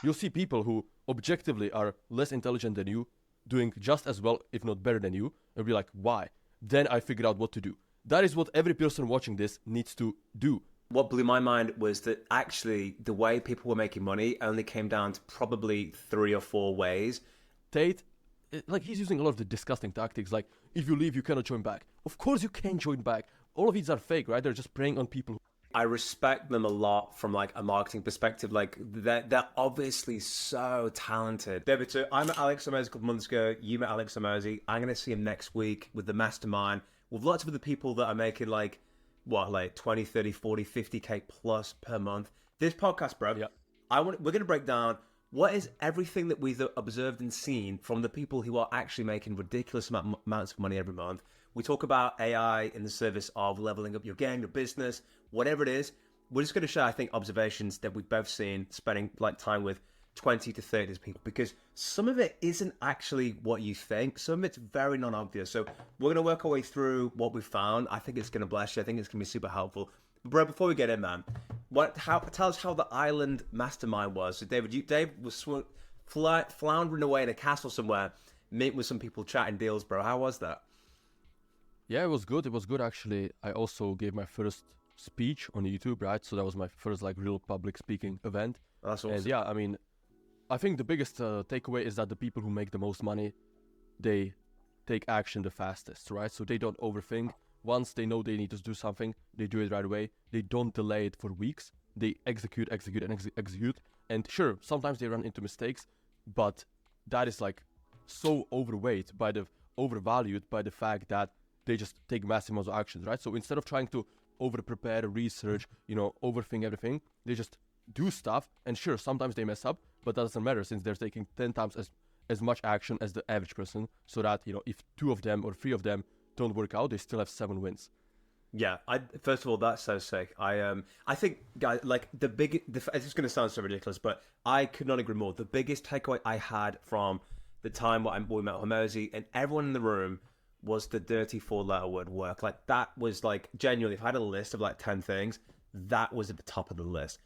You'll see people who objectively are less intelligent than you, doing just as well, if not better than you, and be like, why? Then I figured out what to do. That is what every person watching this needs to do. What blew my mind was that actually the way people were making money only came down to probably 3 or 4 ways. Tate, like he's using a lot of the disgusting tactics, like if you leave, you cannot join back. Of course you can join back. All of these are fake, right? They're just preying on people. I respect them a lot from like a marketing perspective. Like they're obviously so talented. David, so I met Alex Hormozi a couple months ago. You met Alex Hormozi. I'm going to see him next week with the mastermind with lots of other people that are making like 20, 30, 40, 50K plus per month. This podcast, bro, Yeah. we're going to break down what is everything that we've observed and seen from the people who are actually making ridiculous amounts of money every month. We talk about AI in the service of leveling up your game, your business, whatever it is. We're just going to share, I think, observations that we've both seen spending like time with 20 to 30 people, because some of it isn't actually what you think. Some of it's very non-obvious. So we're going to work our way through what we found. I think it's going to bless you. I think it's going to be super helpful. But bro, before we get in, man, tell us how the island mastermind was. So Dave was floundering away in a castle somewhere, meeting with some people, chatting deals, bro. How was that? Yeah, it was good. It was good, actually. I also gave my first speech on YouTube, right? So that was my first like real public speaking event. That's awesome. And yeah, I mean, I think the biggest takeaway is that the people who make the most money, they take action the fastest, right? So they don't overthink. Once they know they need to do something, they do it right away. They don't delay it for weeks. They execute, execute. And sure, sometimes they run into mistakes, but that is like so overvalued by the fact that they just take massive amounts of actions, right? So instead of trying to over prepare, research, overthink everything, they just do stuff. And sure, sometimes they mess up, but that doesn't matter since they're taking 10 times as much action as the average person, so that, if 2 of them or 3 of them don't work out, they still have 7 wins. Yeah, first of all, that's so sick. I think, guys, like it's going to sound so ridiculous, but I could not agree more. The biggest takeaway I had from the time we met Hormozi and everyone in the room was the dirty 4-letter word work. Like that was like genuinely, if I had a list of like 10 things, that was at the top of the list.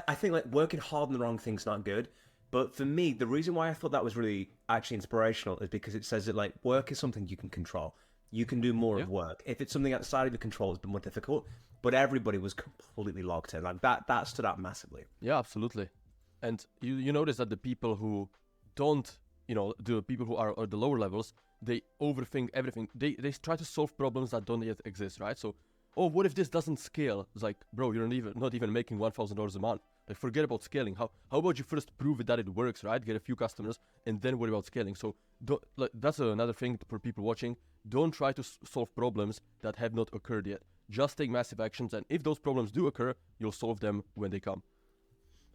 I think like working hard on the wrong thing's not good. But for me, the reason why I thought that was really actually inspirational is because it says that like work is something you can control. You can do more of work. If it's something outside of your control, it's been more difficult. But everybody was completely locked in. Like that stood out massively. Yeah, absolutely. And you notice that the people who don't, the people who are at the lower levels, they overthink everything. They try to solve problems that don't yet exist, right? So, oh, what if this doesn't scale? It's like, bro, you're not even making $1,000 a month. Like, forget about scaling. How about you first prove it that it works, right? Get a few customers and then worry about scaling. So that's another thing for people watching. Don't try to solve problems that have not occurred yet. Just take massive actions, and if those problems do occur, you'll solve them when they come.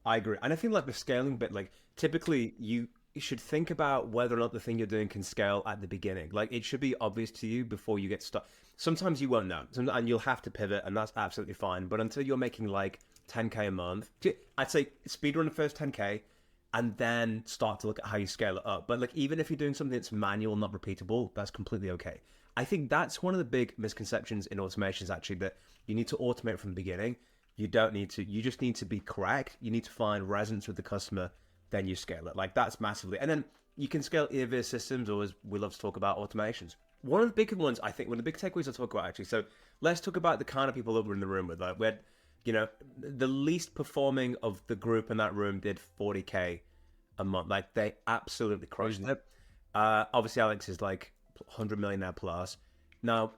I agree. And I think like the scaling bit, like typically you should think about whether or not the thing you're doing can scale at the beginning. Like it should be obvious to you before you get stuck. Sometimes you won't know, and you'll have to pivot, and that's absolutely fine. But until you're making like 10K a month, I'd say speedrun the first 10K and then start to look at how you scale it up. But like even if you're doing something that's manual, not repeatable, that's completely okay. I think that's one of the big misconceptions in automations, actually, that you need to automate from the beginning. You don't need to. You just need to be correct. You need to find resonance with the customer, then you scale it. Like that's massively. And then you can scale either via systems or, as we love to talk about, automations. One of the big ones, I think, one of the big takeaways I talk about, actually. So let's talk about the kind of people that we're in the room with. Like we had, the least performing of the group in that room did 40K a month. Like they absolutely crushed it. Obviously, Alex is like 100 million now plus. Now,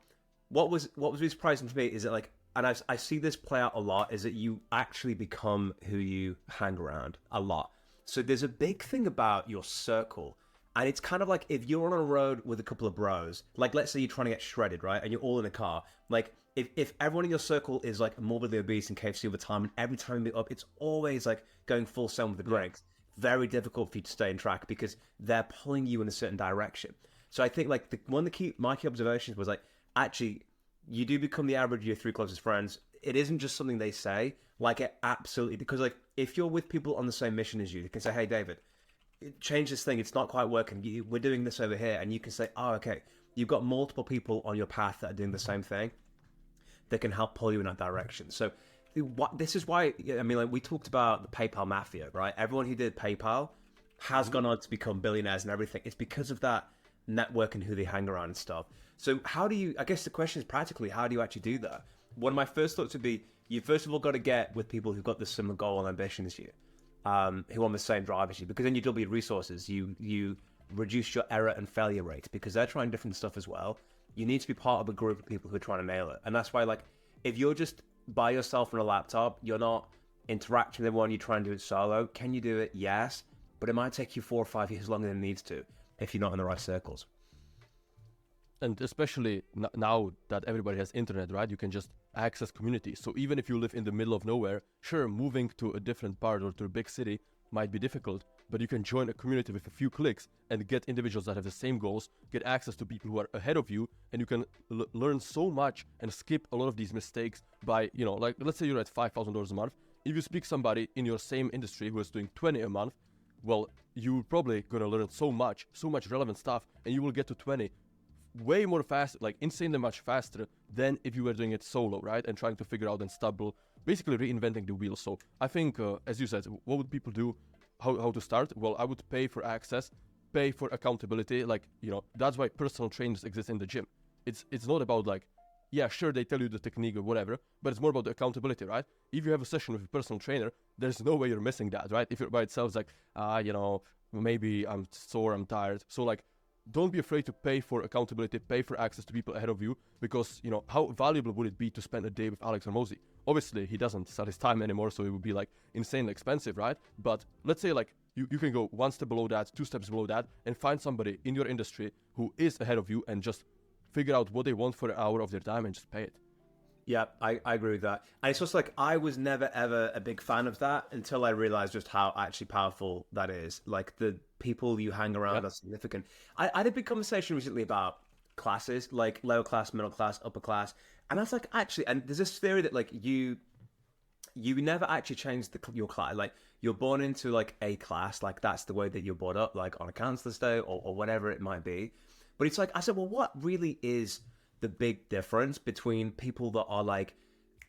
what was really surprising to me is that like, and I see this play out a lot, is that you actually become who you hang around a lot. So there's a big thing about your circle. And it's kind of like if you're on a road with a couple of bros, like let's say you're trying to get shredded, right? And you're all in a car. Like if everyone in your circle is like morbidly obese and KFC over time, and every time you meet up, it's always like going full send with the brakes. Very difficult for you to stay in track because they're pulling you in a certain direction. So I think like one of my key observations was like, actually, you do become the average of your 3 closest friends. It isn't just something they say. Like it absolutely, because like if you're with people on the same mission as you, they can say, hey, David, change this thing. It's not quite working. We're doing this over here. And you can say, oh, okay, you've got multiple people on your path that are doing the same thing that can help pull you in that direction. So this is why, I mean, like we talked about the PayPal mafia, right? Everyone who did PayPal has gone on to become billionaires and everything. It's because of that network and who they hang around and stuff. So how do you, I guess the question is practically, how do you actually do that? One of my first thoughts would be, you first of all got to get with people who've got the similar goal and ambition as you, who are on the same drive as you, because then you double your resources. You reduce your error and failure rate because they're trying different stuff as well. You need to be part of a group of people who are trying to nail it. And that's why, like, if you're just by yourself on a laptop, you're not interacting with anyone, you try and do it solo. Can you do it? Yes. But it might take you 4 or 5 years longer than it needs to if you're not in the right circles. And especially now that everybody has internet, right? You can just access communities. So even if you live in the middle of nowhere, sure, moving to a different part or to a big city might be difficult, but you can join a community with a few clicks and get individuals that have the same goals, get access to people who are ahead of you, and you can learn so much and skip a lot of these mistakes by, you know, like, let's say you're at $5,000 a month. If you speak somebody in your same industry who is doing 20 a month, well, you're probably gonna learn so much relevant stuff, and you will get to 20 way more fast, like insanely much faster than if you were doing it solo, right? And trying to figure out and stumble, basically reinventing the wheel. So I think, as you said, what would people do? How to start? Well, I would pay for access, pay for accountability. Like, you know, that's why personal trainers exist in the gym. It's not about like, yeah, sure, they tell you the technique or whatever, but it's more about the accountability, right? If you have a session with a personal trainer, there's no way you're missing that, right? If you're by itself, it's like, you know, maybe I'm sore, I'm tired. So like, don't be afraid to pay for accountability, pay for access to people ahead of you, because, you know, how valuable would it be to spend a day with Alex Hormozi? Obviously, he doesn't sell his time anymore, so it would be like insanely expensive, right? But let's say like you can go 1 step below that, 2 steps below that, and find somebody in your industry who is ahead of you and just figure out what they want for an hour of their time and just pay it. Yeah, I agree with that. And it's just like, I was never ever a big fan of that until I realized just how actually powerful that is. Like, the people you hang around are significant. I had a big conversation recently about classes, like lower class, middle class, upper class. And I was like, actually, and there's this theory that like you never actually change your class. Like, you're born into like a class, like that's the way that you're brought up, like on a counselor's day or whatever it might be. But it's like, I said, well, what really is the big difference between people that are like,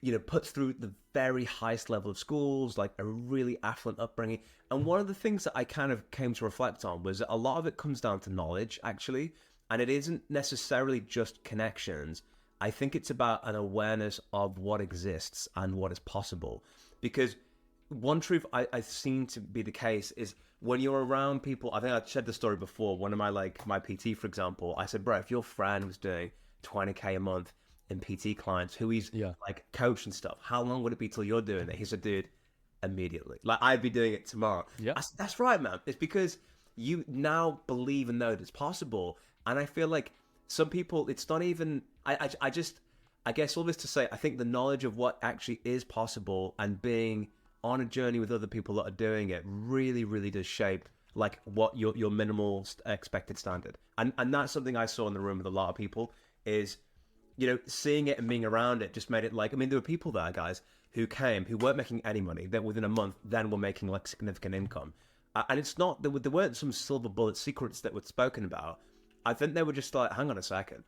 you know, put through the very highest level of schools, like a really affluent upbringing? And one of the things that I kind of came to reflect on was that a lot of it comes down to knowledge, actually. And it isn't necessarily just connections. I think it's about an awareness of what exists and what is possible. Because one truth I've seen to be the case is when you're around people, I think I shared the story before, one of my PT, for example, I said, bro, if your friend was doing 20K a month in PT clients, who he's like coach and stuff, how long would it be till you're doing it? He said, dude, immediately. Like, I'd be doing it tomorrow. Yeah. I said, that's right, man. It's because you now believe and know that it's possible. And I feel like some people, it's not even, I guess all this to say, I think the knowledge of what actually is possible and being on a journey with other people that are doing it really, really does shape like what your minimal expected standard. And that's something I saw in the room with a lot of people is, you know, seeing it and being around it just made it like, I mean, there were people there, guys, who came, who weren't making any money, then within a month, then were making like significant income. And it's not, there weren't some silver bullet secrets that were spoken about. I think they were just like, hang on a second.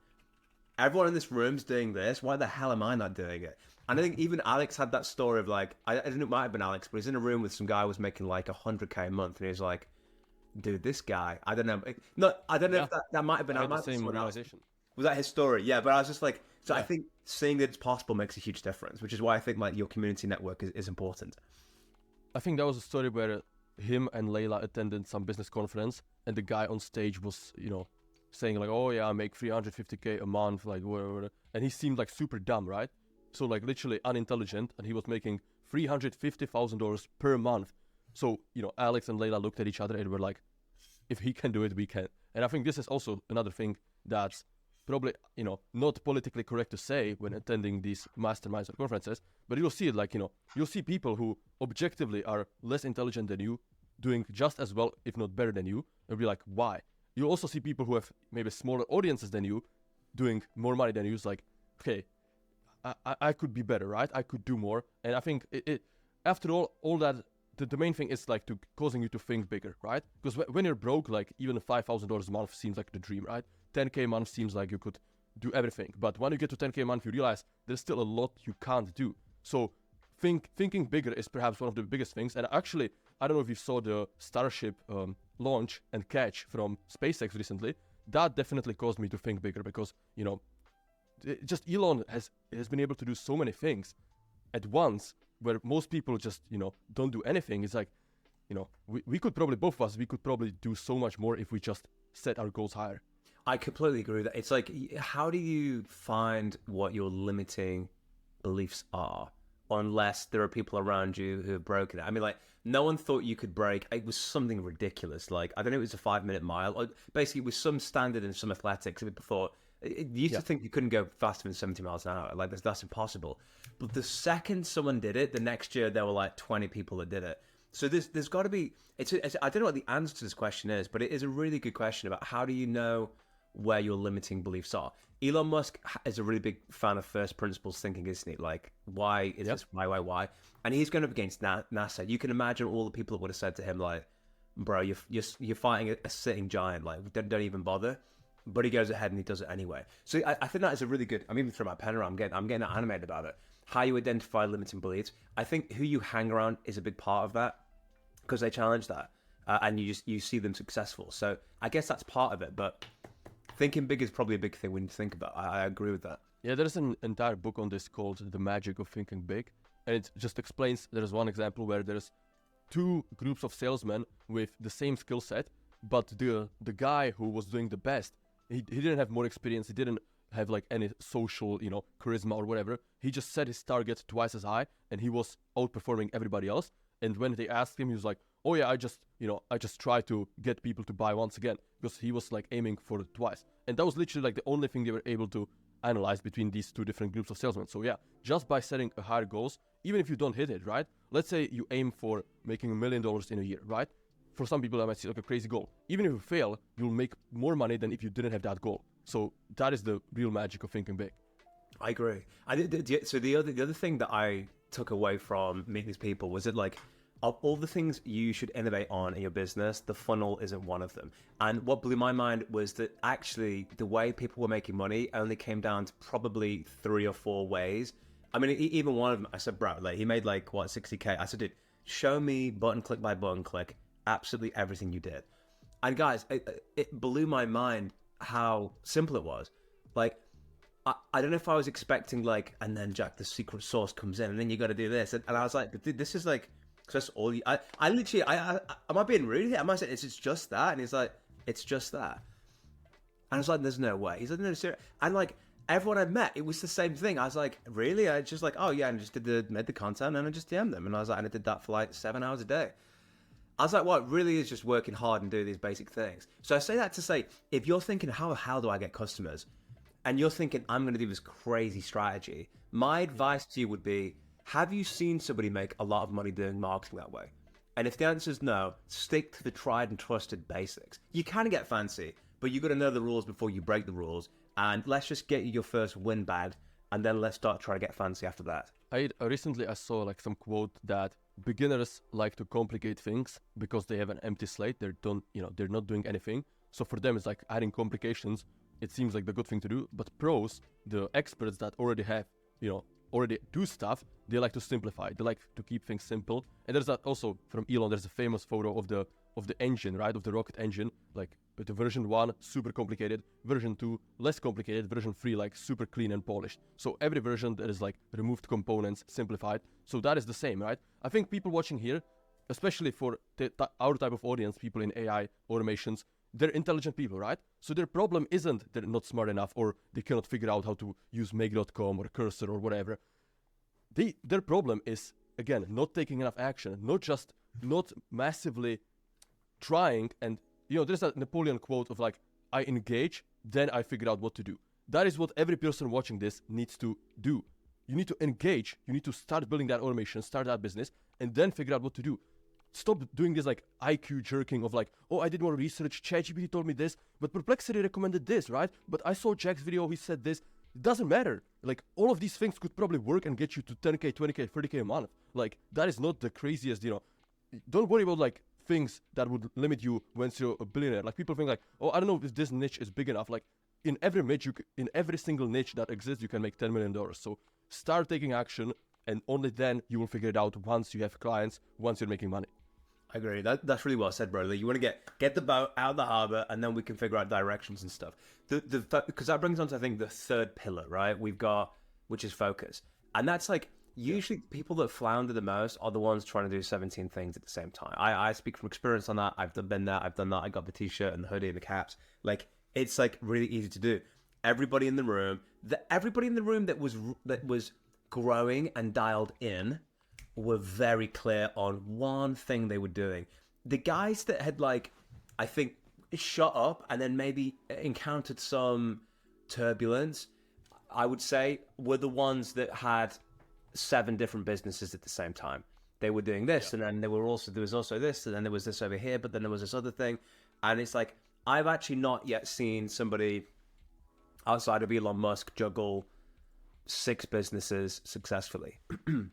Everyone in this room's doing this. Why the hell am I not doing it? And I think even Alex had that story of like, I don't know, it might have been Alex, but he's in a room with some guy who was making like 100K a month. And he's like, dude, this guy, I don't know. No, I don't know if that might have been the same realization. Was that his story? Yeah, but I was just like, so I think seeing that it's possible makes a huge difference, which is why I think like your community network is important. I think that was a story where him and Layla attended some business conference, and the guy on stage was, you know, saying like, oh yeah, I make 350K a month, like whatever. And he seemed like super dumb, right? So like literally unintelligent, and he was making $350,000 per month. So, you know, Alex and Layla looked at each other and were like, if he can do it, we can. And I think this is also another thing that's probably, you know, not politically correct to say when attending these masterminds or conferences, but you'll see it like, you know, you'll see people who objectively are less intelligent than you doing just as well, if not better than you, and be like, why? You'll also see people who have maybe smaller audiences than you doing more money than you. It's like, okay, I could be better, right? I could do more. And I think after all that, the main thing is like causing you to think bigger, right? Because when you're broke, like even $5,000 a month seems like the dream, right? 10K a month seems like you could do everything. But when you get to 10K a month, you realize there's still a lot you can't do. So thinking bigger is perhaps one of the biggest things. And actually, I don't know if you saw the Starship launch and catch from SpaceX recently. That definitely caused me to think bigger because, you know, just Elon has been able to do so many things at once where most people just, you know, don't do anything. It's like, you know, we could probably, both of us, we could probably do so much more if we just set our goals higher. I completely agree with that. It's like, how do you find what your limiting beliefs are unless there are people around you who have broken it? I mean, like, no one thought you could break. It was something ridiculous. Like, I don't know, it was a 5-minute mile. Or basically, it was some standard in some athletics. People thought, you used to think you couldn't go faster than 70 miles an hour. Like, that's impossible. But the second someone did it, the next year, there were like 20 people that did it. So there's got to be, I don't know what the answer to this question is, but it is a really good question about how do you know where your limiting beliefs are. Elon Musk is a really big fan of first principles thinking, isn't he? Like, why is this? Why? And he's going up against NASA. You can imagine all the people that would have said to him, like, bro, you're fighting a sitting giant. Like, don't even bother. But he goes ahead and he does it anyway. So I think that is a really good. I'm even throwing my pen around. I'm getting animated about it. How you identify limiting beliefs. I think who you hang around is a big part of that because they challenge that, and you see them successful. So I guess that's part of it, but. Thinking big is probably a big thing when you think about it. I agree with that. Yeah, there's an entire book on this called The Magic of Thinking Big. And it just explains, there's one example where there's two groups of salesmen with the same skill set, but the guy who was doing the best, he didn't have more experience, he didn't have like any social, you know, charisma or whatever. He just set his target twice as high and he was outperforming everybody else. And when they asked him, he was like, oh yeah, I just try to get people to buy once again, because he was like aiming for it twice. And that was literally like the only thing they were able to analyze between these two different groups of salesmen. So yeah, just by setting a higher goals, even if you don't hit it, right? Let's say you aim for making $1 million in a year, right? For some people that might seem like a crazy goal. Even if you fail, you'll make more money than if you didn't have that goal. So that is the real magic of thinking big. I agree. So the other thing that I took away from meeting these people was that, like, of all the things you should innovate on in your business, the funnel isn't one of them. And what blew my mind was that actually the way people were making money only came down to probably 3 or 4 ways. I mean, even one of them, I said, bro, like, he made like, what, 60K? I said, dude, show me button click by button click absolutely everything you did. And guys, it blew my mind how simple it was. Like, I don't know if I was expecting, like, and then Jack, the secret sauce comes in and then you got to do this. And I was like, dude, this is like, that's all you, I literally, am I being rude here? Am I saying it's just that? And he's like, it's just that. And I was like, there's no way. He's like, no, serious. And like, everyone I met, it was the same thing. I was like, really? I just like, oh yeah, and I just made the content and I just DM'd them. And I was like, and I did that for like 7 hours a day. I was like, well, it really is just working hard and doing these basic things. So I say that to say, if you're thinking, how the hell do I get customers? And you're thinking, I'm going to do this crazy strategy. My advice to you would be, have you seen somebody make a lot of money doing marketing that way? And if the answer is no, stick to the tried and trusted basics. You can get fancy, but you got to know the rules before you break the rules. And let's just get you your first win bag, and then let's start trying to get fancy after that. Recently I saw like some quote that beginners like to complicate things because they have an empty slate. They're not doing anything. So for them, it's like adding complications. It seems like the good thing to do. But pros, the experts that already have, already do stuff, they like to simplify. They like to keep things simple. And there's that also from Elon. There's a famous photo of the engine, right? Of the rocket engine, like with the version 1, super complicated, version 2, less complicated, version 3, like super clean and polished. So every version that is like removed components, simplified. So that is the same, right? I think people watching here, especially for our type of audience, people in AI automations, they're intelligent people, right? So their problem isn't they're not smart enough or they cannot figure out how to use Make.com or Cursor or whatever. Their problem is, again, not taking enough action, not massively trying. And there's that Napoleon quote of like, I engage, then I figure out what to do. That is what every person watching this needs to do. You need to engage, you need to start building that automation, start that business, and then figure out what to do. Stop doing this like IQ jerking of like, oh, I did more research, ChatGPT told me this, but Perplexity recommended this, right? But I saw Jack's video, he said this. It doesn't matter. Like, all of these things could probably work and get you to 10K, 20K, 30K a month. Like, that is not the craziest, Don't worry about like things that would limit you once you're a billionaire. Like, people think like, oh, I don't know if this niche is big enough. Like, in every niche, in every single niche that exists, you can make $10 million. So start taking action, and only then you will figure it out once you have clients, once you're making money. I agree. That's really well said, bro. Like, you want to get the boat out of the harbor, and then we can figure out directions and stuff. Because that brings on to, I think, the third pillar, right? We've got, which is focus, and that's like usually people that flounder the most are the ones trying to do 17 things at the same time. I speak from experience on that. I've been there. I've done that. I got the t-shirt and the hoodie and the caps. Like, it's like really easy to do. Everybody in the room that was growing and dialed in were very clear on one thing they were doing. The guys that had, like, I think, shut up and then maybe encountered some turbulence, I would say, were the ones that had 7 different businesses at the same time. They were doing this, and then there was also this, and then there was this over here, but then there was this other thing. And it's like, I've actually not yet seen somebody outside of Elon Musk juggle 6 businesses successfully.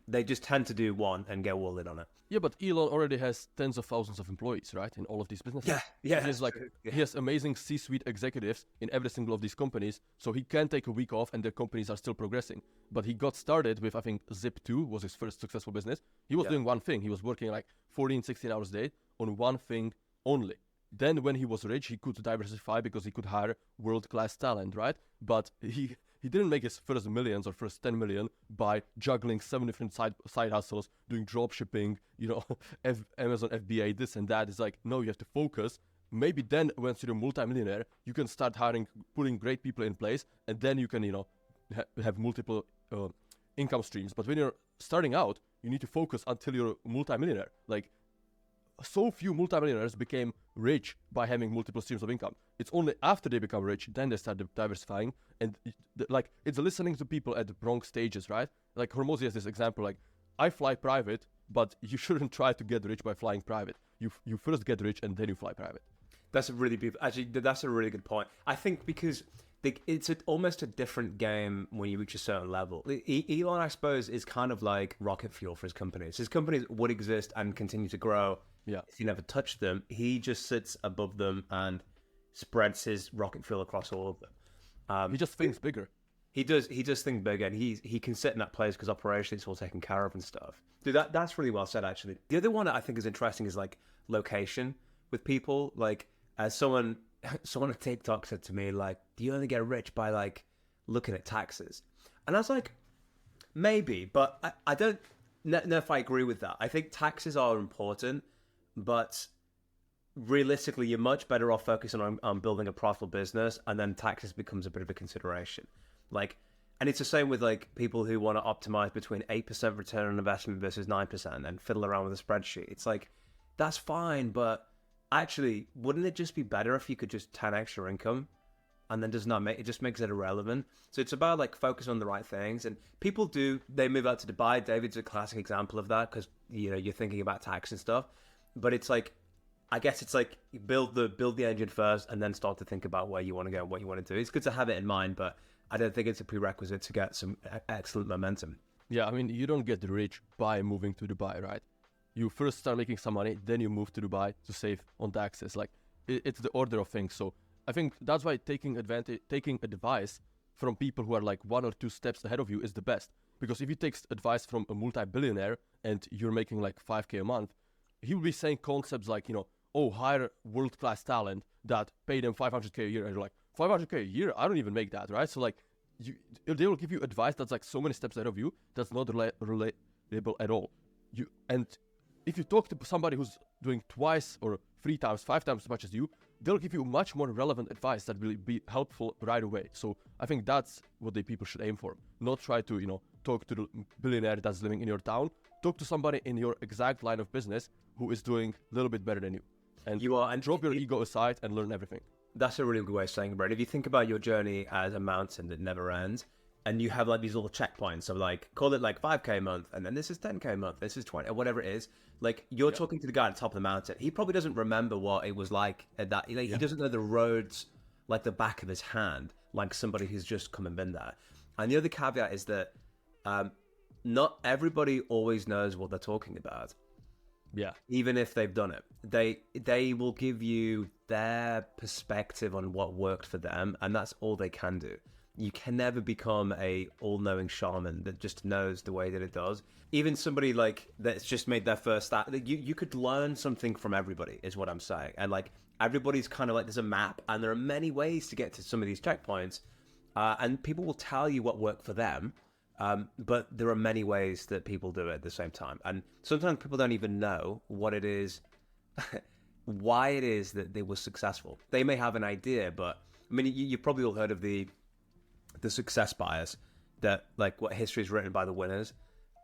They just tend to do one and get all in on it. Yeah, but Elon already has tens of thousands of employees, right, in all of these businesses. Yeah. He has amazing C-suite executives in every single of these companies, so he can take a week off and the companies are still progressing. But he got started with, I think, Zip2 was his first successful business. He was doing one thing. He was working like 14, 16 hours a day on one thing only. Then when he was rich, he could diversify because he could hire world-class talent, right? But he didn't make his first millions or first 10 million by juggling 7 different side hustles, doing drop shipping, Amazon FBA, this and that. It's like, no, you have to focus. Maybe then once you're a multimillionaire, you can start putting great people in place, and then you can, have multiple income streams. But when you're starting out, you need to focus until you're a multimillionaire. Like, so few multimillionaires became rich by having multiple streams of income. It's only after they become rich, then they start diversifying. And it's listening to people at the wrong stages, right? Like Hormozi has this example, like, I fly private, but you shouldn't try to get rich by flying private. You first get rich and then you fly private. That's a really beautiful, actually, that's a really good point. I think because it's almost a different game when you reach a certain level. Elon, I suppose, is kind of like rocket fuel for his companies. His companies would exist and continue to grow. Yeah. If you never touch them, he just sits above them and spreads his rocket fuel across all of them. He just thinks bigger. He does think bigger, and he can sit in that place because operationally it's all taken care of and stuff. Dude, that's really well said, actually. The other one that I think is interesting is like location with people. Like, as someone on TikTok said to me, like, do you only get rich by like looking at taxes? And I was like, maybe, but I don't know if I agree with that. I think taxes are important, but realistically, you're much better off focusing on building a profitable business, and then taxes becomes a bit of a consideration. Like, and it's the same with like people who want to optimize between 8% return on investment versus 9% and fiddle around with a spreadsheet. It's like, that's fine, but actually, wouldn't it just be better if you could just 10x your income, and then it just makes it irrelevant? So it's about like focus on the right things. And people they move out to Dubai. David's a classic example of that because you're thinking about tax and stuff. But it's like, I guess it's like you build the engine first and then start to think about where you want to go and what you want to do. It's good to have it in mind, but I don't think it's a prerequisite to get some excellent momentum. Yeah, I mean, you don't get rich by moving to Dubai, right? You first start making some money, then you move to Dubai to save on taxes. Like, it's the order of things. So I think that's why taking advice from people who are like 1 or 2 steps ahead of you is the best. Because if you take advice from a multi-billionaire and you're making like 5K a month, he will be saying concepts like, hire world-class talent that pay them 500K a year. And you're like, 500K a year? I don't even make that, right? So like, they will give you advice that's like so many steps ahead of you that's not relatable at all. And if you talk to somebody who's doing twice or 3 times, 5 times as much as you, they'll give you much more relevant advice that will be helpful right away. So I think that's what the people should aim for. Not try to, talk to the billionaire that's living in your town. Talk to somebody in your exact line of business who is doing a little bit better than you. And drop your ego aside and learn everything. That's a really good way of saying it, Brad. If you think about your journey as a mountain that never ends, and you have like these little checkpoints of like, call it like 5K a month, and then this is 10K a month, this is 20, or whatever it is. Like, you're talking to the guy at the top of the mountain. He probably doesn't remember what it was like at that. He doesn't know the roads like the back of his hand, like somebody who's just come and been there. And the other caveat is that not everybody always knows what they're talking about. Yeah. Even if they've done it, they will give you their perspective on what worked for them, and that's all they can do. you can never become a all-knowing shaman that just knows the way that it does. Even somebody like that's just made their first start, you could learn something from everybody, is what I'm saying. And like everybody's kind of like there's a map, and there are many ways to get to some of these checkpoints, and people will tell you what worked for them. But there are many ways that people do it at the same time, and sometimes people don't even know what it is, why it is that they were successful. They may have an idea, but I mean, you probably all heard of the success bias, that like what history is written by the winners,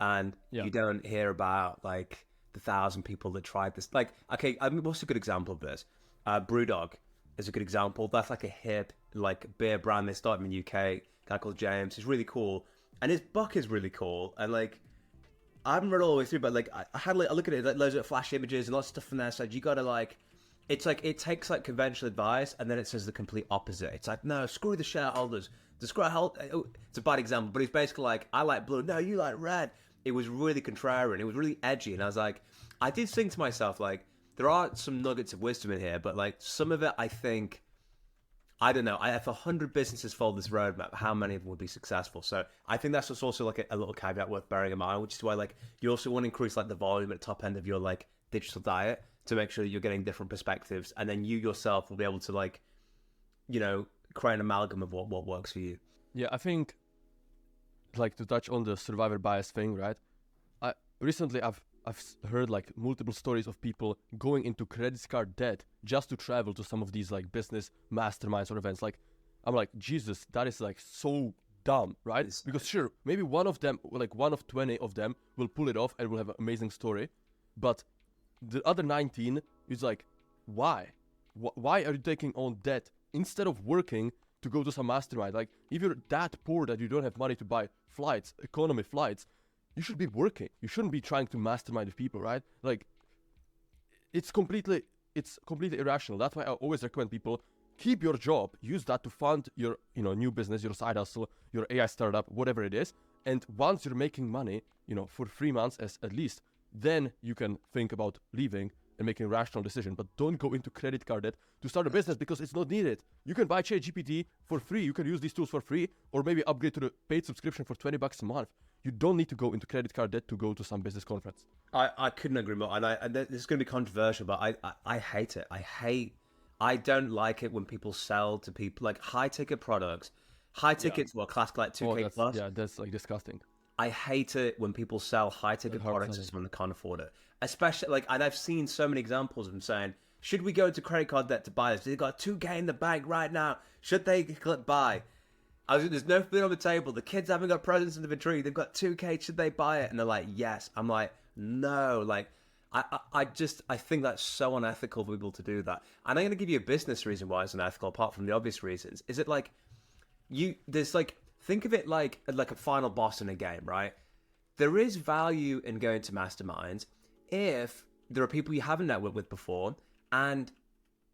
and you don't hear about like the 1,000 people that tried this. Like, okay, I mean, what's a good example of this? Brewdog is a good example. That's like a hip like beer brand. They started in the UK. A guy called James. It's really cool, and his book is really cool. And like, I haven't read all the way through, but like I had like I look at it, like loads of flash images and lots of stuff from there. So you gotta like, it's like it takes like conventional advice, and then it says the complete opposite. It's like, no, screw the shareholders. The it's a bad example, but it's basically like, I like blue, no, you like red. It was really contrarian. It was really edgy, and I was like, I did think to myself, like, there are some nuggets of wisdom in here, but like some of it, I think, I don't know. If 100 businesses followed this roadmap, how many of them would be successful? So I think that's just also like a little caveat worth bearing in mind, which is why like you also want to increase like the volume at the top end of your like digital diet to make sure that you're getting different perspectives, and then you yourself will be able to like, you know, create an amalgam of what works for you. Yeah, I think, like, to touch on the survivor bias thing, right? Recently I've heard like multiple stories of people going into credit card debt just to travel to some of these like business masterminds or events. Like, I'm like, Jesus, that is like so dumb, right? Because sure, maybe one of them, like one of 20 of them, will pull it off and will have an amazing story, but the other 19 is like, why? Why are you taking on debt instead of working to go to some mastermind? Like, if you're that poor that you don't have money to buy flights, economy flights, you should be working. You shouldn't be trying to mastermind with people, right? Like, it's completely irrational. That's why I always recommend people keep your job, use that to fund your, you know, new business, your side hustle, your AI startup, whatever it is. And once you're making money, you know, for 3 months at least, then you can think about leaving and making a rational decision. But don't go into credit card debt to start a business, because it's not needed. You can buy ChatGPT for free. You can use these tools for free, or maybe upgrade to the paid subscription for $20 a month. You don't need to go into credit card debt to go to some business conference. I couldn't agree more. And this is going to be controversial, but I hate it. I don't like it when people sell to people like high ticket products. High tickets, well, class like 2K plus. Yeah, that's like disgusting. I hate it when people sell high ticket products as when they can't afford it. Especially like, and I've seen so many examples of them saying, should we go into credit card debt to buy this? They've got 2K in the bank right now. Should they click buy? There's no food on the table. The kids haven't got presents under the tree. They've got 2K. Should they buy it? And they're like, yes. I'm like, no. Like, I think that's so unethical for people to do that. And I'm going to give you a business reason why it's unethical, apart from the obvious reasons. Is it like, there's like, think of it like a final boss in a game, right? There is value in going to masterminds if there are people you haven't networked with before, and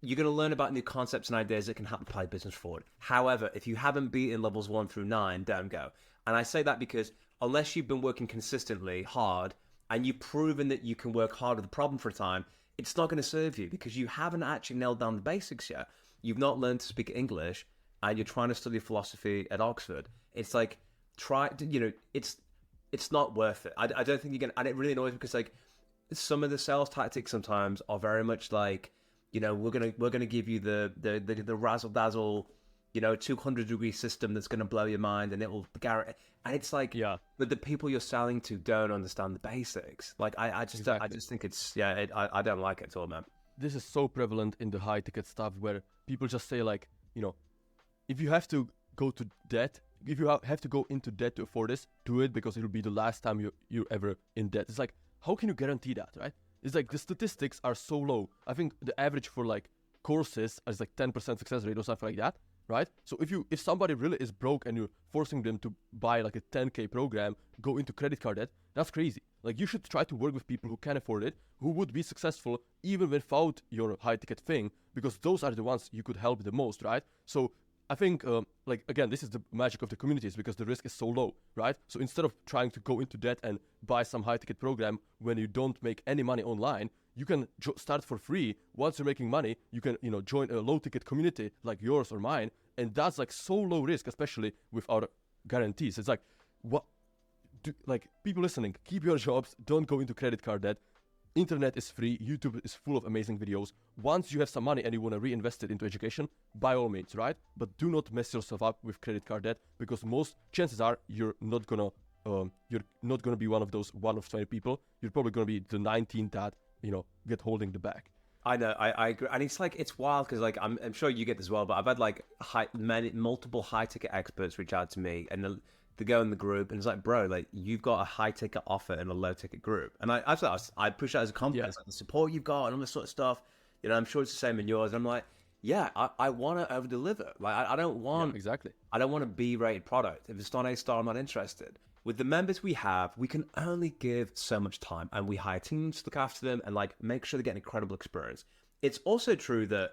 you're going to learn about new concepts and ideas that can help apply business forward. However, if you haven't beaten levels 1 through 9, don't go. And I say that because unless you've been working consistently hard and you've proven that you can work hard with a problem for a time, it's not going to serve you because you haven't actually nailed down the basics yet. You've not learned to speak English, and you're trying to study philosophy at Oxford. It's like, it's not worth it. I don't think you're going to, and it really annoys me because like some of the sales tactics sometimes are very much like, you know, we're gonna give you the razzle dazzle, you know, 200-degree system that's gonna blow your mind, and it will guarantee. And it's like, yeah, but the people you're selling to don't understand the basics. Like, I just think it's I don't like it at all, man. This is so prevalent in the high ticket stuff where people just say like, you know, if you have to go to debt, if you have to go into debt to afford this, do it, because it'll be the last time you're ever in debt. It's like, how can you guarantee that, right? It's like the statistics are so low. I think the average for like courses is like 10% success rate or something like that, right? So if somebody really is broke and you're forcing them to buy like a 10K program, go into credit card debt, that's crazy. Like, you should try to work with people who can afford it, who would be successful even without your high ticket thing, because those are the ones you could help the most, right? So I think, like, again, this is the magic of the communities, because the risk is so low, right? So instead of trying to go into debt and buy some high-ticket program when you don't make any money online, you can start for free. Once you're making money, you can, you know, join a low-ticket community like yours or mine And that's like so low risk, especially with our guarantees. It's like, like people listening, keep your jobs, don't go into credit card debt. Internet is free, YouTube is full of amazing videos. Once you have some money and you want to reinvest it into education, by all means, right? But do not mess yourself up with credit card debt, because most chances are you're not gonna be one of those 1 of 20 people. You're probably gonna be the 19 that get holding the bag. I know, I agree, and it's wild because like I'm sure you get this as well, but I've had like multiple high ticket experts reach out to me, and they go in the group, and it's like, bro, like you've got a high ticket offer in a low ticket group, and I push that as a compliment, like the support you've got and all this sort of stuff. I'm sure it's the same in yours. And I'm like, yeah, I want to over deliver. Like I don't want exactly. I don't want a B rated product. If it's not A star, I'm not interested. With the members we have, we can only give so much time, and we hire teams to look after them and like make sure they get an incredible experience. It's also true that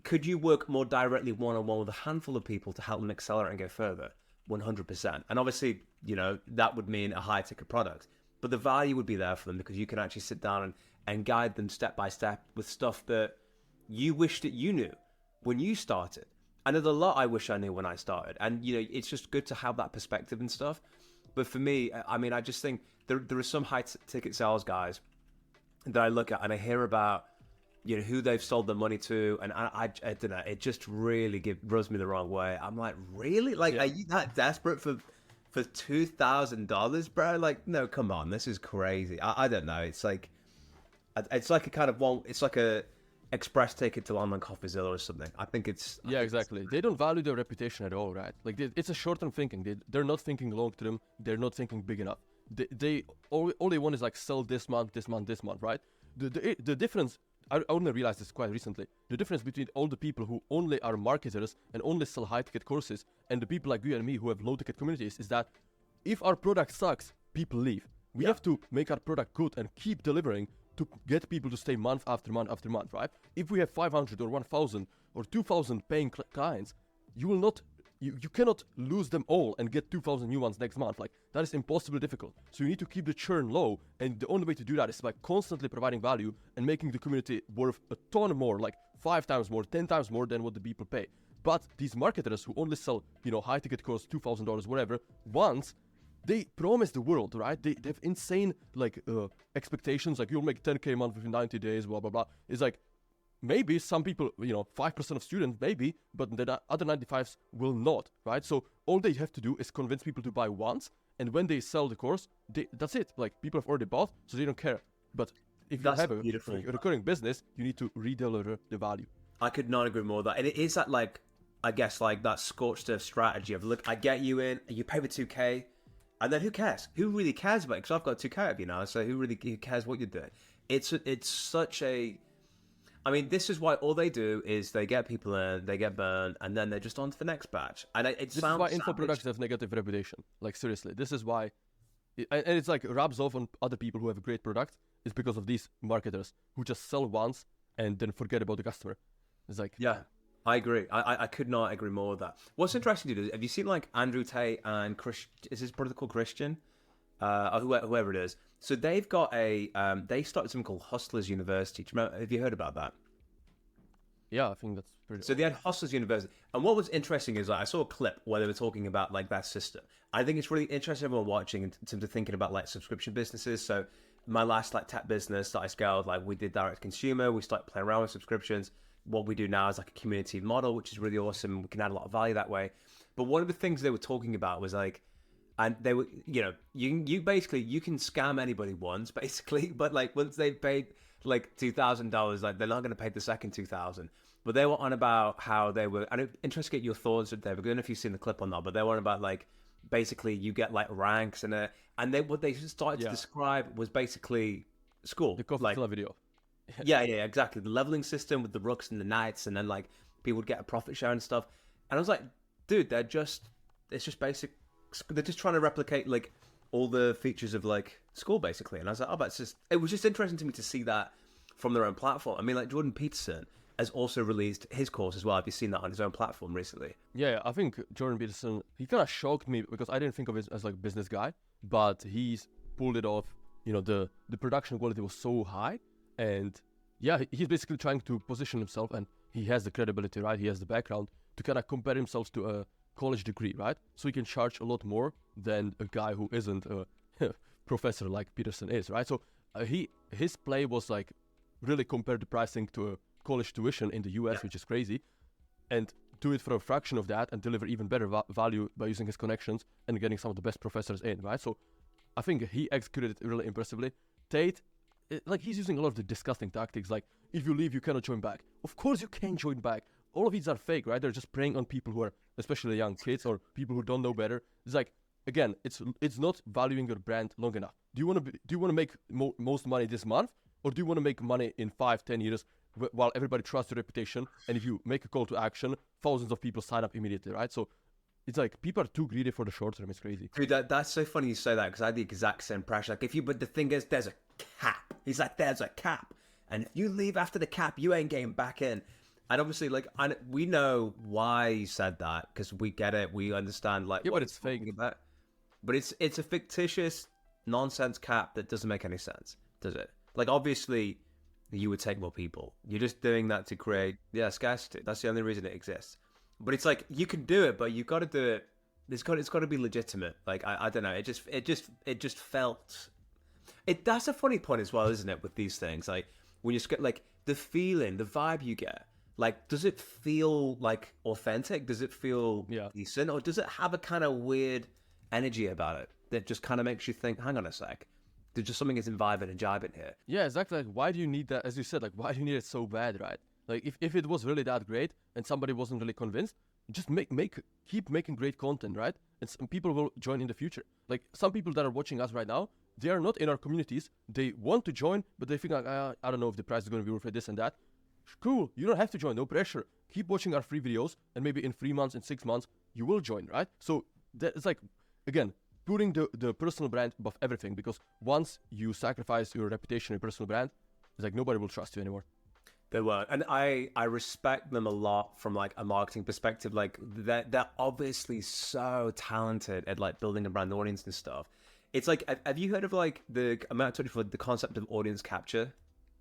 could you work more directly one-on-one with a handful of people to help them accelerate and go further? 100%. And obviously, that would mean a high ticket product, but the value would be there for them because you can actually sit down and guide them step by step with stuff that you wish that you knew when you started. And there's a lot I wish I knew when I started. And, it's just good to have that perspective and stuff. But for me, I mean, I just think there are some high ticket sales guys that I look at and I hear about, who they've sold their money to. And I don't know, it just really rubs me the wrong way. I'm like, really? Like, Are you that desperate for $2,000, bro? Like, no, come on. This is crazy. I don't know. It's like a kind of it's like a express ticket to London CoffeeZilla or something. I think it's... Yeah, exactly. They don't value their reputation at all, right? Like, it's a short-term thinking. They're not thinking long-term. They're not thinking big enough. All they want is, like, sell this month, right? The difference... I only realized this quite recently. The difference between all the people who only are marketers and only sell high-ticket courses and the people like you and me who have low-ticket communities is that if our product sucks, people leave. We have to make our product good and keep delivering to get people to stay month after month after month, right? If we have 500 or 1,000 or 2,000 paying clients, you cannot lose them all and get 2,000 new ones next month. Like, that is impossibly difficult. So you need to keep the churn low, and the only way to do that is by constantly providing value and making the community worth a ton more, like 5 times more, 10 times more than what the people pay. But these marketers who only sell, high ticket course, $2,000, whatever, once, they promise the world, right? They have insane, like, expectations, like, you'll make 10K a month within 90 days, blah, blah, blah. It's like, maybe some people, 5% of students, maybe, but the other 95s will not, right? So all they have to do is convince people to buy once, and when they sell the course, that's it. Like, people have already bought, so they don't care. But if you have a recurring business, you need to redeliver the value. I could not agree more with that. And it is that, like, I guess, like, that scorched earth strategy of, look, I get you in, you pay for 2K, and then who cares? Who really cares about it? Because I've got 2K of you now, so who cares what you're doing? It's such a... I mean, this is why all they do is they get people in, they get burned, and then they're just on to the next batch. And this is why info products have negative reputation. Like, seriously, this is why... and it's like rubs off on other people who have a great product. It's because of these marketers who just sell once and then forget about the customer. It's like... Yeah, I agree. I could not agree more with that. What's interesting to do, have you seen like Andrew Tate and is his brother called Christian? Or whoever it is. So they've got they started something called Hustlers University. Do you remember, have you heard about that? Yeah, I think that's pretty... So they had Hustlers University. And what was interesting is like, I saw a clip where they were talking about like that system. I think it's really interesting everyone watching in terms of thinking about like subscription businesses. So my last like tech business that I scaled, like we did direct consumer, we started playing around with subscriptions. What we do now is like a community model, which is really awesome. We can add a lot of value that way. But one of the things they were talking about was like, and they were, you basically, you can scam anybody once, basically, but like once they've paid like $2,000, like they're not going to pay the second 2,000. But they were on about how they were, and I'm interested to get your thoughts on David. I don't know if you've seen the clip or not, but they were on about like, basically you get like ranks and what they started to describe was basically school. The CoffeeZilla video. yeah, exactly. The leveling system with the rooks and the knights, and then like people would get a profit share and stuff. And I was like, dude, it's just basic. They're just trying to replicate like all the features of like school basically. And I was like, it was just interesting to me to see that from their own platform. I mean, like Jordan Peterson has also released his course as well. Have you seen that on his own platform recently? Yeah, I think Jordan Peterson, he kind of shocked me because I didn't think of him as like a business guy, but he's pulled it off. The production quality was so high. And yeah, he's basically trying to position himself, and he has the credibility, right? He has the background to kind of compare himself to a college degree, right? So he can charge a lot more than a guy who isn't a professor like Peterson is, right? So his play was like really compare the pricing to a college tuition in the US, which is crazy, and do it for a fraction of that and deliver even better value by using his connections and getting some of the best professors in, right? So I think he executed it really impressively. Tate, like he's using a lot of the disgusting tactics, like if you leave, you cannot join back. Of course you can join back. All of these are fake, right? They're just preying on people who are, especially young kids or people who don't know better. It's like, again, it's not valuing your brand long enough. Do you want to make most money this month, or do you want to make money in 5-10 years while everybody trusts your reputation? And if you make a call to action, thousands of people sign up immediately, right? So it's like people are too greedy for the short term. It's crazy. Dude, that's so funny you say that, because I had the exact same pressure. Like, but the thing is, there's a cap. He's like, there's a cap, and if you leave after the cap, you ain't getting back in. And obviously, like, we know why he said that, because we get it, we understand, like, yeah, but it's fake. About. But it's a fictitious nonsense cap that doesn't make any sense, does it? Like, obviously, you would take more people. You're just doing that to create, scarcity. That's the only reason it exists. But it's like, you can do it, but you've got to do it. It's got to be legitimate. Like, I don't know. It just felt. That's a funny point as well, isn't it? With these things, like when you like the feeling, the vibe you get. Like, does it feel like authentic? Does it feel decent, or does it have a kind of weird energy about it that just kind of makes you think, hang on a sec, there's just something is vibing and jibing here. Yeah, exactly. Like, why do you need that? As you said, like, why do you need it so bad, right? Like, if it was really that great and somebody wasn't really convinced, just keep making great content, right? And some people will join in the future. Like, some people that are watching us right now, they are not in our communities. They want to join, but they think, like, I don't know if the price is going to be worth it, this and that. Cool, you don't have to join, no pressure. Keep watching our free videos, and maybe in 3 months, in 6 months, you will join, right? So it's like, again, putting the personal brand above everything, because once you sacrifice your reputation, your personal brand, it's like nobody will trust you anymore. They won't. And I respect them a lot from like a marketing perspective. Like they're obviously so talented at like building a brand audience and stuff. It's like, have you heard of like I might have told you before, the concept of audience capture?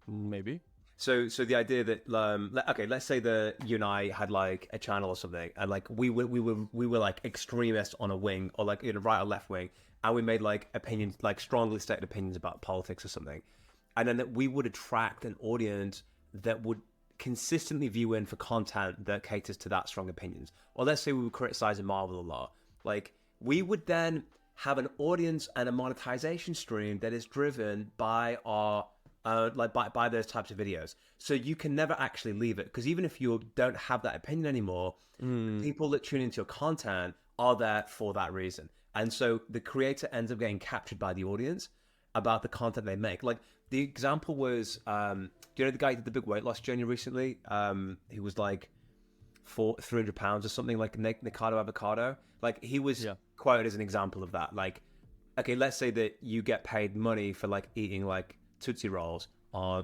Maybe. So the idea that okay, let's say that you and I had like a channel or something, and like we were like extremists on a wing, or like in a right or left wing, and we made like opinions, like strongly stated opinions about politics or something, and then that we would attract an audience that would consistently view in for content that caters to that strong opinions. Or let's say we were criticizing Marvel a lot, like we would then have an audience and a monetization stream that is driven by our by those types of videos. So you can never actually leave it, because even if you don't have that opinion anymore, people that tune into your content are there for that reason. And so the creator ends up getting captured by the audience about the content they make. Like the example was, do you know the guy who did the big weight loss journey recently? He was like 300 pounds or something, like Nikado Avocado. Like he was quoted as an example of that. Like, okay, let's say that you get paid money for like eating like Tootsie Rolls on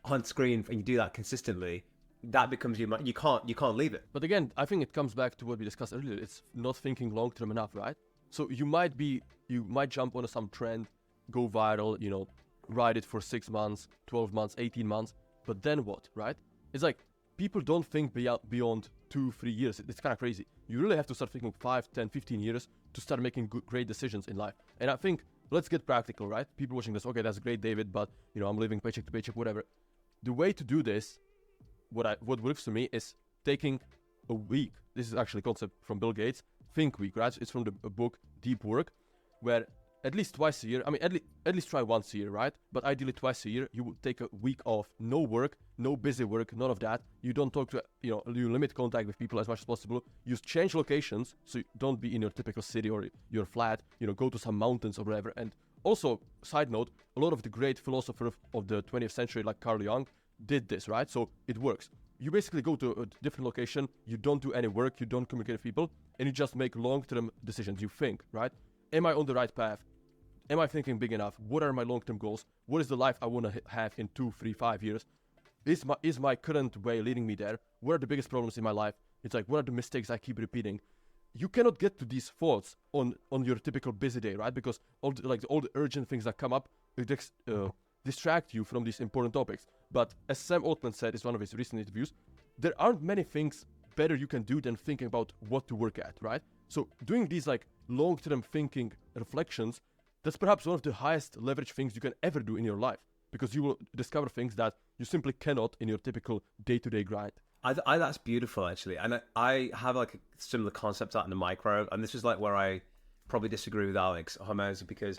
on screen, and you do that consistently, that becomes you can't leave it. But again, I think it comes back to what we discussed earlier. It's not thinking long term enough, right? So you might jump on some trend, go viral, ride it for 6 months, 12 months, 18 months, but then what, right? It's like people don't think beyond 2-3 years. It's kind of crazy. You really have to start thinking 5, 10, 15 years to start making great decisions in life. And I think, let's get practical, right? People watching this, okay, that's great, David, but I'm living paycheck to paycheck, whatever. The way to do this, what works for me, is taking a week. This is actually a concept from Bill Gates, Think Week, right? It's from the book Deep Work, where at least twice a year, at least try once a year, right? But ideally twice a year, you would take a week off, no work, no busy work, none of that. You don't talk to, you limit contact with people as much as possible. You change locations, so you don't be in your typical city or your flat, go to some mountains or whatever. And also, side note, a lot of the great philosophers of the 20th century, like Carl Jung, did this, right? So it works. You basically go to a different location, you don't do any work, you don't communicate with people, and you just make long-term decisions. You think, right? Am I on the right path? Am I thinking big enough? What are my long-term goals? What is the life I want to have in 2, 3, 5 years? Is my current way leading me there? What are the biggest problems in my life? It's like, what are the mistakes I keep repeating? You cannot get to these thoughts on your typical busy day, right? Because all the urgent things that come up distract you from these important topics. But as Sam Altman said in one of his recent interviews, there aren't many things better you can do than thinking about what to work at, right? So doing these like long-term thinking reflections, that's perhaps one of the highest leverage things you can ever do in your life, because you will discover things that you simply cannot in your typical day-to-day grind. That's beautiful, actually. And I have like a similar concept out in the micro, and this is like where I probably disagree with Alex Hormozy, because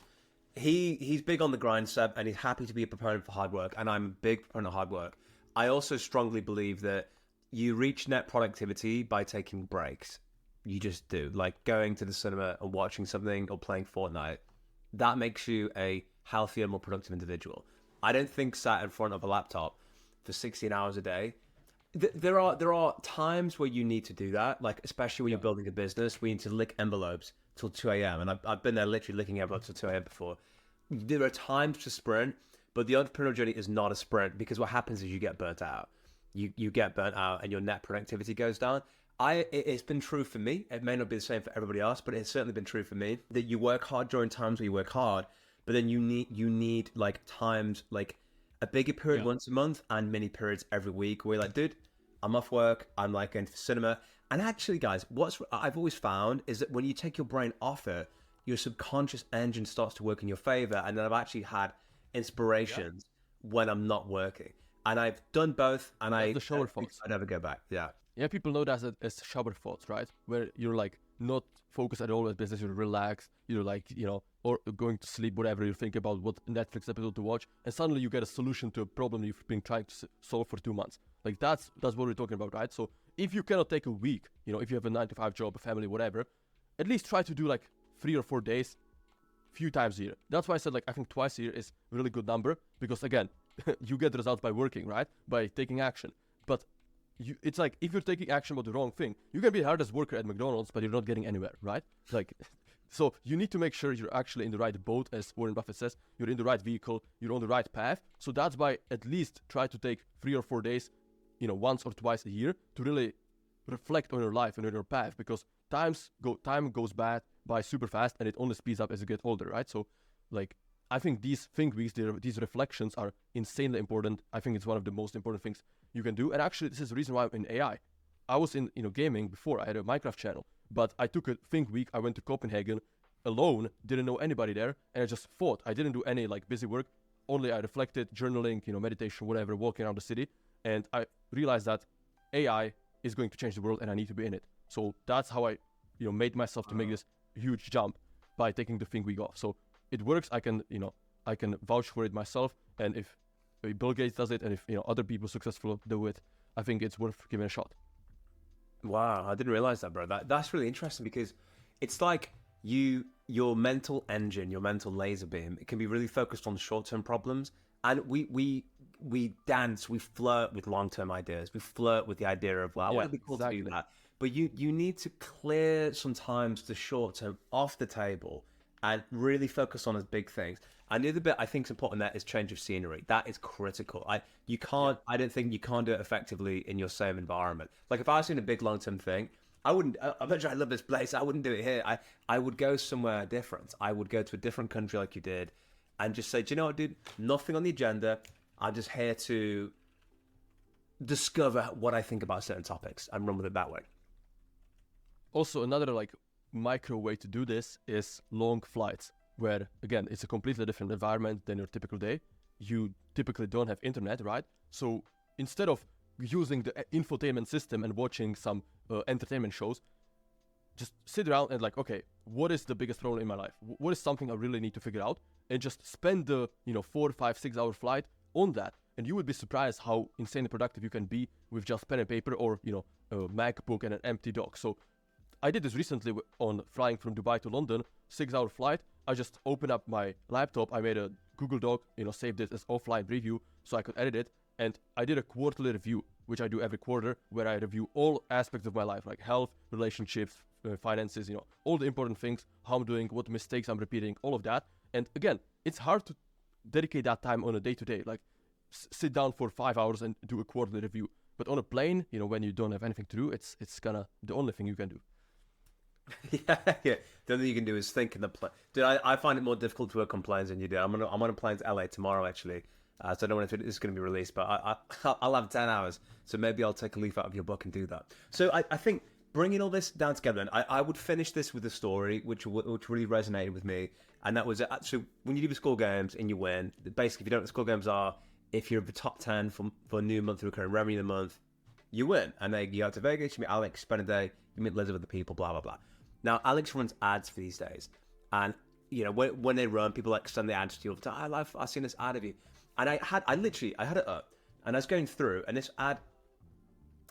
he's big on the grind, Seb, and he's happy to be a proponent for hard work, and I'm a big proponent of hard work. I also strongly believe that you reach net productivity by taking breaks. You just do. Like going to the cinema and watching something or playing Fortnite. That makes you a healthier, more productive individual. I don't think sat in front of a laptop for 16 hours a day. There are times where you need to do that, like especially when you're building a business, we need to lick envelopes till 2 a.m. And I've been there literally licking envelopes till 2 a.m. before. There are times to sprint, but the entrepreneurial journey is not a sprint, because what happens is you get burnt out. You get burnt out and your net productivity goes down. It's been true for me. It may not be the same for everybody else, but it's certainly been true for me that you work hard during times where you work hard, but then you need like times like a bigger period once a month and mini periods every week where you're like, dude, I'm off work. I'm like going to the cinema. And actually, guys, what I've always found is that when you take your brain off it, your subconscious engine starts to work in your favor. And then I've actually had inspirations when I'm not working. And I've done both, and the shower thoughts. I never go back. Yeah, people know that as shower thoughts, right? Where you're like not focused at all with business, you're relaxed, you're like, or going to sleep, whatever, you think about what Netflix episode to watch, and suddenly you get a solution to a problem you've been trying to solve for 2 months. Like that's what we're talking about, right? So if you cannot take a week, if you have a 9-to-5 job, a family, whatever, at least try to do like 3 or 4 days, few times a year. That's why I said like I think twice a year is a really good number, because again, you get results by working, right? By taking action. But it's like if you're taking action about the wrong thing, you can be the hardest worker at McDonald's, but you're not getting anywhere, right? Like, so you need to make sure you're actually in the right boat, as Warren Buffett says. You're in the right vehicle, you're on the right path. So that's why at least try to take 3 or 4 days, once or twice a year to really reflect on your life and on your path, because time goes by super fast, and it only speeds up as you get older, right? So, like, I think these think weeks, these reflections are insanely important. I think it's one of the most important things you can do. And actually, this is the reason why I'm in AI. I was in gaming before. I had a Minecraft channel, but I took a think week. I went to Copenhagen alone, didn't know anybody there, and I just thought. I didn't do any like busy work. Only I reflected, journaling, meditation, whatever, walking around the city, and I realized that AI is going to change the world, and I need to be in it. So that's how I, made myself to make this huge jump by taking the think week off. So it works. I can vouch for it myself. And if Bill Gates does it, and if other people successful do it, I think it's worth giving a shot. Wow, I didn't realize that, bro. That's really interesting, because it's like your mental engine, your mental laser beam, it can be really focused on short-term problems, and we dance, we flirt with long-term ideas, we flirt with the idea of, wow, what would be cool to do that? But you need to clear sometimes the short-term off the table and really focus on the big things. And the other bit I think is important there is change of scenery. That is critical. I don't think you can't do it effectively in your same environment. Like if I was doing a big long-term thing, I'm not sure I love this place. I wouldn't do it here. I would go somewhere different. I would go to a different country like you did and just say, do you know what, dude? Nothing on the agenda. I'm just here to discover what I think about certain topics and run with it that way. Also, another like micro way to do this is long flights, where again it's a completely different environment than your typical day. You typically don't have internet, right? So instead of using the infotainment system and watching some entertainment shows, just sit around and like, okay, what is the biggest problem in my life? What is something I really need to figure out? And just spend the 4, 5, 6 hour flight on that, and you would be surprised how insanely productive you can be with just pen and paper, or a MacBook and an empty dock. So I did this recently on flying from Dubai to London, 6 hour flight. I just opened up my laptop, I made a Google Doc, saved it as offline review so I could edit it, and I did a quarterly review, which I do every quarter, where I review all aspects of my life, like health, relationships, finances, all the important things, how I'm doing, what mistakes I'm repeating, all of that. And again, it's hard to dedicate that time on a day-to-day, like sit down for 5 hours and do a quarterly review. But on a plane, when you don't have anything to do, it's gonna the only thing you can do. yeah. The only thing you can do is think in the plane. Dude, I find it more difficult to work on planes than you do. I'm on a plane to LA tomorrow, actually. So I don't know when this is going to be released, but I'll have 10 hours. So maybe I'll take a leaf out of your book and do that. So I think bringing all this down together, and I would finish this with a story which really resonated with me. And that was actually when you do the Skull Games and you win, basically, if you don't know what the Skull Games are, if you're the top 10 for new monthly recurring revenue of the month, you win. And then you go to Vegas, you meet Alex, spend a day, you meet Elizabeth, the people, blah, blah, blah. Now, Alex runs ads for these days. And, you know, when they run, people like send the ads to you all the time. I've seen this ad of you. And I had it up. And I was going through, and this ad,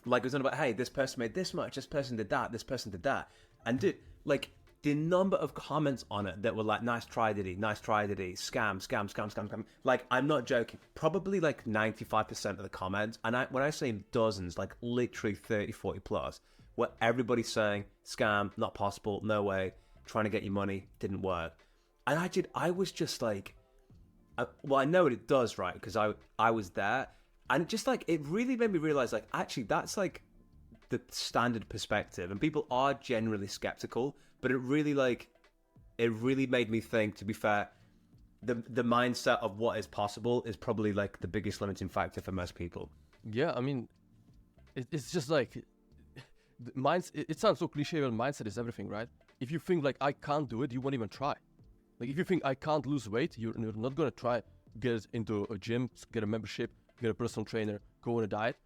like, it was on about, hey, this person made this much, this person did that, this person did that. And, dude, like, the number of comments on it that were like, nice try, Diddy, scam. Like, I'm not joking. Probably like 95% of the comments, and when I say dozens, like literally 30, 40 plus, where everybody's saying, scam, not possible, no way, trying to get you money, didn't work. And I was just like, well, I know what it does, right? Because I was there. And just like, it really made me realize, like, actually, that's like the standard perspective. And people are generally skeptical. But it really made me think, to be fair, the mindset of what is possible is probably like the biggest limiting factor for most people. Yeah, I mean, it's just like, it sounds so cliche, but mindset is everything, right? If you think like, I can't do it, you won't even try. Like, if you think I can't lose weight, you're not going to try get into a gym, get a membership, get a personal trainer, go on a diet.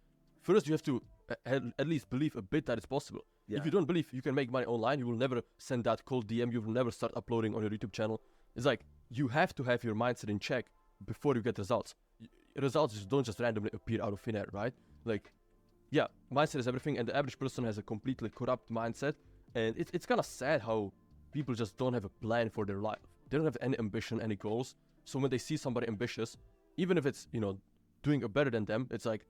First, you have to at least believe a bit that it's possible. Yeah. If you don't believe you can make money online, you will never send that cold DM, you will never start uploading on your YouTube channel. It's like, you have to have your mindset in check before you get results. Results don't just randomly appear out of thin air, right? Like, yeah, mindset is everything, and the average person has a completely corrupt mindset, and it's kind of sad how people just don't have a plan for their life. They don't have any ambition, any goals. So when they see somebody ambitious, even if it's, you know, doing better than them, it's like,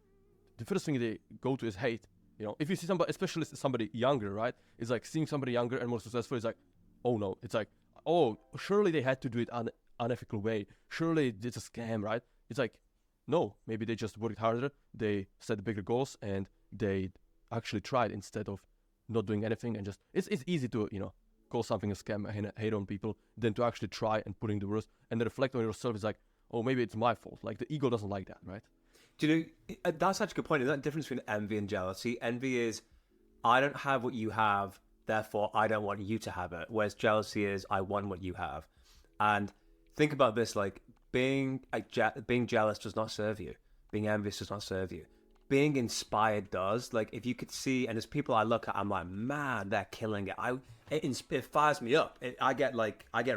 the first thing they go to is hate. You know, if you see somebody, especially somebody younger, right? It's like seeing somebody younger and more successful. It's like, oh no. It's like, oh, surely they had to do it unethical way. Surely it's a scam, right? It's like, no. Maybe they just worked harder. They set bigger goals and they actually tried instead of not doing anything and just. It's easy to, you know, call something a scam and hate on people than to actually try and put in the worst and then reflect on yourself. Is like, oh, maybe it's my fault. Like, the ego doesn't like that, right? Do you know, that's such a good point. Isn't that the difference between envy and jealousy? Envy is, I don't have what you have, therefore I don't want you to have it. Whereas jealousy is, I want what you have. And think about this, like, being jealous does not serve you. Being envious does not serve you. Being inspired does. Like, if you could see, and there's people I look at, I'm like, man, they're killing it. It fires me up. I get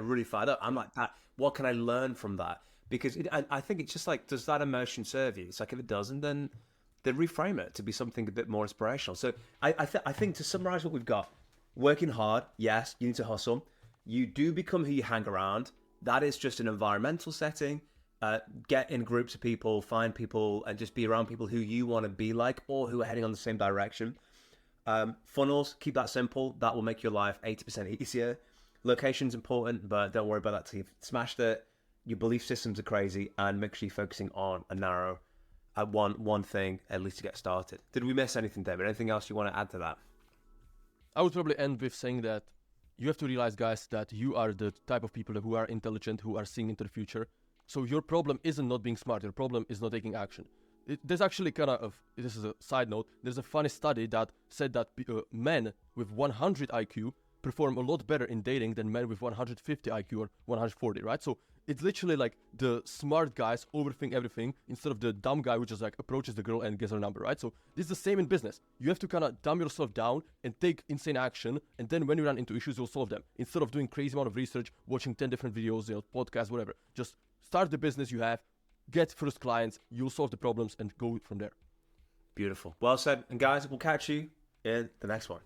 really fired up. I'm like, what can I learn from that? Because I think it's just like, does that emotion serve you? It's like, if it doesn't, then reframe it to be something a bit more inspirational. So I think to summarize what we've got, working hard, yes, you need to hustle. You do become who you hang around. That is just an environmental setting. Get in groups of people, find people, and just be around people who you want to be like or who are heading on the same direction. Funnels, keep that simple. That will make your life 80% easier. Location's important, but don't worry about that till you've smashed it. Your belief systems are crazy, and make sure you're focusing on a narrow, one thing at least to get started. Did we miss anything, David? Anything else you want to add to that? I would probably end with saying that you have to realize, guys, that you are the type of people who are intelligent, who are seeing into the future. So your problem isn't not being smart. Your problem is not taking action. There's actually this is a side note, there's a funny study that said that men with 100 IQ perform a lot better in dating than men with 150 IQ or 140, right? So it's literally like the smart guys overthink everything instead of the dumb guy who just like approaches the girl and gets her number, right? So this is the same in business. You have to kind of dumb yourself down and take insane action, and then when you run into issues, you'll solve them. Instead of doing crazy amount of research, watching 10 different videos, you know, podcasts, whatever. Just start the business you have, get first clients, you'll solve the problems and go from there. Beautiful. Well said. And guys, we'll catch you in the next one.